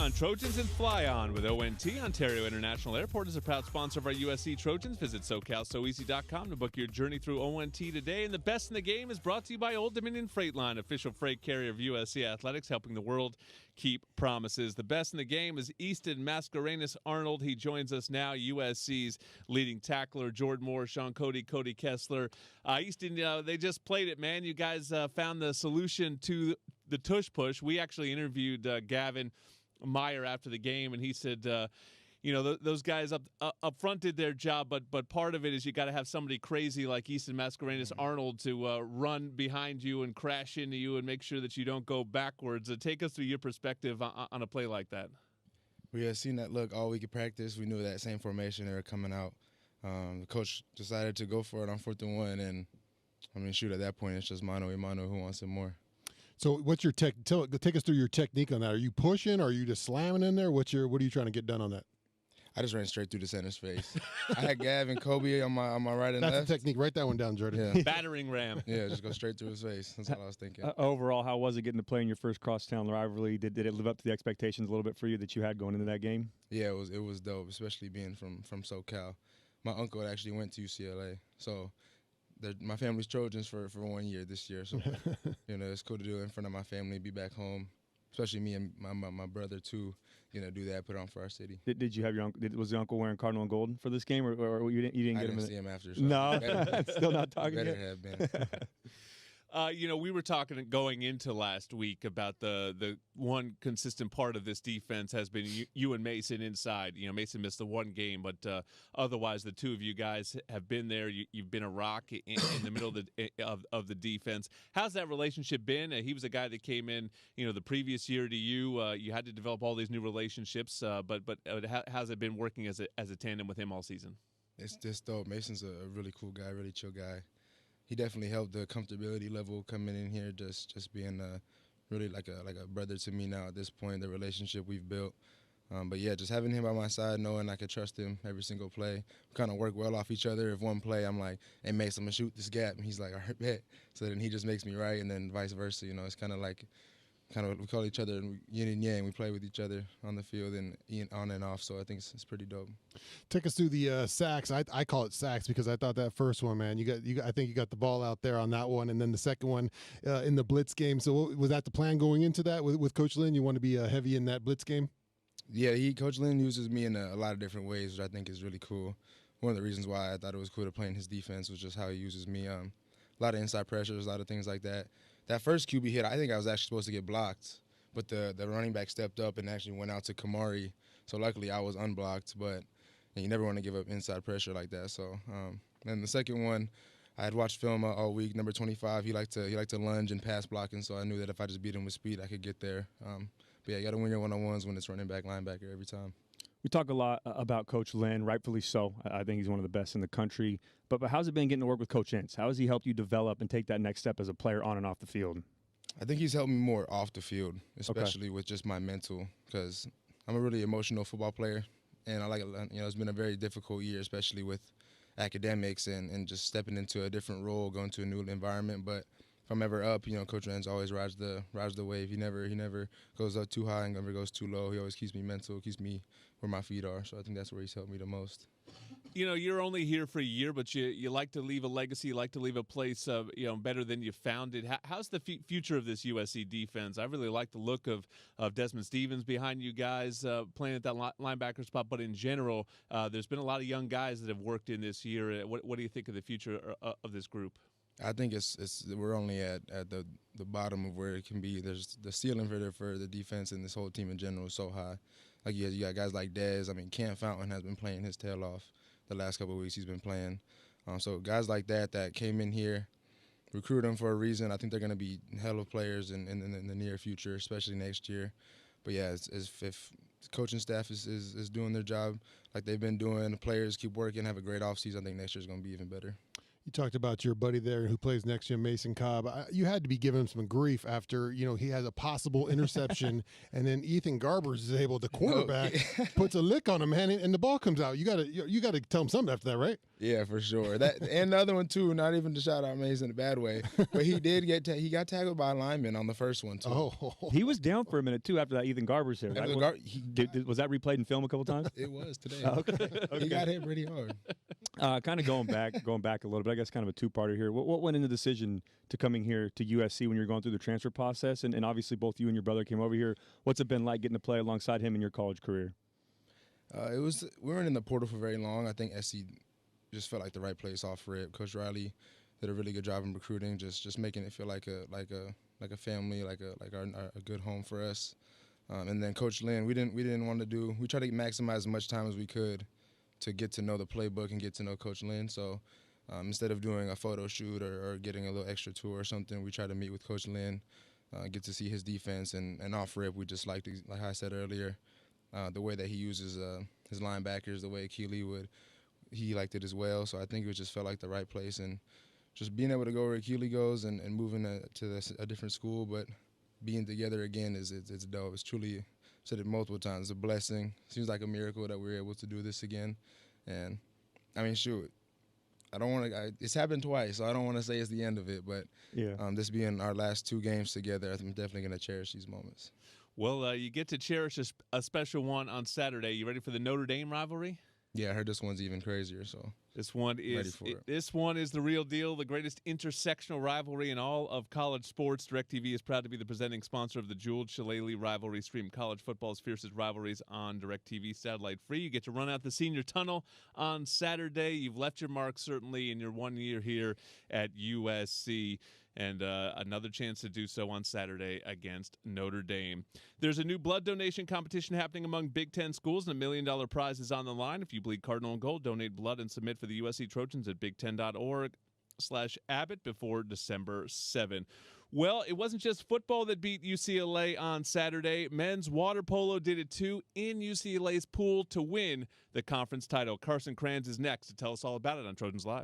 on, Trojans, and fly on with ONT. Ontario International Airport is a proud sponsor of our USC Trojans. Visit SoCalSoEasy.com to book your journey through ONT today. And the best in the game is brought to you by Old Dominion Freight Line, official freight carrier of USC Athletics, helping the world keep promises. The best in the game is Easton Mascarenas-Arnold. He joins us now, USC's leading tackler, Jordan Moore, Sean Cody Kessler. Easton, they just played it, man. You guys found the solution to the tush push. We actually interviewed Gavin Meyer after the game, and he said, those guys up front did their job, but part of it is you got to have somebody crazy like Easton Mascarenas-Arnold to run behind you and crash into you and make sure that you don't go backwards. Take us through your perspective on a play like that. We had seen that look all week at practice. We knew that same formation they were coming out. The coach decided to go for it on 4th and 1, and at that point it's just mano a mano, who wants it more. So what's your take us through your technique on that? Are you pushing, or are you just slamming in there? What are you trying to get done on that? I just ran straight through the center's face. I had Gav and Kobe on my right and left. That's the technique. Write that one down, Jordan. Yeah. Battering ram. Yeah, just go straight through his face. That's what I was thinking. Overall, how was it getting to play in your first crosstown rivalry? Did it live up to the expectations a little bit for you that you had going into that game? Yeah, it was dope, especially being from SoCal. My uncle actually went to UCLA, so my family's Trojans for 1 year this year. So it's cool to do it in front of my family, be back home. Especially me and my brother too, do that, put on for our city. Did you have your uncle? Was the uncle wearing cardinal and gold for this game, or you didn't get him? I didn't see him after. So no, still not talking. Better yet? have been. We were talking going into last week about the one consistent part of this defense has been you and Mason inside. Mason missed the one game, but otherwise the two of you guys have been there. You've been a rock in the middle of the defense. How's that relationship been? He was a guy that came in, the previous year to you. You had to develop all these new relationships, but how's it been working as a tandem with him all season? It's just dope. Mason's a really cool guy, really chill guy. He definitely helped the comfortability level coming in here, just being really like a brother to me now at this point, the relationship we've built. But yeah, just having him by my side, knowing I could trust him every single play. We kind of work well off each other. If one play I'm like, hey, Mace, I'm going to shoot this gap. And he's like, all right, bet. So then he just makes me right, and then vice versa. It's kind of we call each other yin and yang. We play with each other on the field and on and off, so I think it's pretty dope. Take us through the sacks. I call it sacks because I thought that first one, man, I think you got the ball out there on that one, and then the second one in the blitz game. So was that the plan going into that with Coach Lynn? You want to be heavy in that blitz game? Yeah, Coach Lynn uses me in a lot of different ways, which I think is really cool. One of the reasons why I thought it was cool to play in his defense was just how he uses me. A lot of inside pressures, a lot of things like that. That first QB hit, I think I was actually supposed to get blocked, but the running back stepped up and actually went out to Kamari. So luckily I was unblocked, but you never want to give up inside pressure like that. So then the second one, I had watched film all week. Number 25, he liked to lunge and pass blocking, so I knew that if I just beat him with speed, I could get there. But yeah, you got to win your one-on-ones when it's running back, linebacker every time. We talk a lot about Coach Lynn, rightfully so. I think he's one of the best in the country. But how's it been getting to work with Coach Ince? How has he helped you develop and take that next step as a player on and off the field? I think he's helped me more off the field, especially with just my mental, because I'm a really emotional football player, and it's been a very difficult year, especially with academics and just stepping into a different role, going to a new environment. But if I'm ever up, Coach Lynn always rides the wave. He never goes up too high and never goes too low. He always keeps me mental, keeps me where my feet are. So I think that's where he's helped me the most. You're only here for a year, but you like to leave a legacy, you like to leave a place, better than you found it. How's the future of this USC defense? I really like the look of Desmond Stevens behind you guys playing at that linebacker spot, but in general, there's been a lot of young guys that have worked in this year. What do you think of the future of this group? I think we're only at the bottom of where it can be. There's the ceiling for the defense and this whole team in general is so high. Like you got guys like Dez. Cam Fountain has been playing his tail off the last couple of weeks. He's been playing. So guys like that came in here, recruit them for a reason. I think they're going to be hell of players in the near future, especially next year. But yeah, if the coaching staff is doing their job like they've been doing, the players keep working, have a great offseason, I think next year is going to be even better. You talked about your buddy there who plays next to you, Mason Cobb. You had to be giving him some grief after, he has a possible interception, and then Ethan Garbers is able, the quarterback, puts a lick on him, man, and the ball comes out. You got to tell him something after that, right? Yeah, for sure. That and the other one too. Not even to shout out Mason in a bad way, but he did he got tackled by a lineman on the first one too. Oh, He was down for a minute too after that Ethan Garber's hit. Right? Was that replayed in film a couple times? It was today. Okay. He got hit pretty hard. Kind of going back a little bit. I guess kind of a two-parter here. What went into the decision to coming here to USC when you're going through the transfer process? And obviously both you and your brother came over here. What's it been like getting to play alongside him in your college career? We weren't in the portal for very long. I think SC just felt like the right place off rip. Coach Riley did a really good job in recruiting, just making it feel like a family, like a good home for us. And then Coach Lynn, we didn't want to we tried to maximize as much time as we could to get to know the playbook and get to know Coach Lynn. So instead of doing a photo shoot or getting a little extra tour or something, we tried to meet with Coach Lynn, get to see his defense, and off rip we just liked, like I said earlier, the way that he uses his linebackers, the way Keely would. He liked it as well, so I think it just felt like the right place. And just being able to go where Keely goes and moving to a different school, but being together again it's dope. It's truly, I've said it multiple times, it's a blessing. Seems like a miracle that we're able to do this again. And I mean, shoot, I don't want to. It's happened twice, so I don't want to say it's the end of it. But yeah, this being our last 2 games together, I'm definitely going to cherish these moments. Well, you get to cherish a special one on Saturday. You ready for the Notre Dame rivalry? Yeah, I heard this one's even crazier. So this one is the real deal, the greatest intersectional rivalry in all of college sports. DirecTV is proud to be the presenting sponsor of the Jeweled Shillelagh rivalry. Stream college football's fiercest rivalries on DirecTV, satellite free. You get to run out the senior tunnel on Saturday. You've left your mark certainly in your 1 year here at USC. And another chance to do so on Saturday against Notre Dame. There's a new blood donation competition happening among Big Ten schools, and $1 million prize is on the line. If you bleed Cardinal and Gold, donate blood and submit for the USC Trojans at big10.org/Abbott before December 7. Well, it wasn't just football that beat UCLA on Saturday. Men's water polo did it too in UCLA's pool to win the conference title. Carson Kranz is next to tell us all about it on Trojans Live.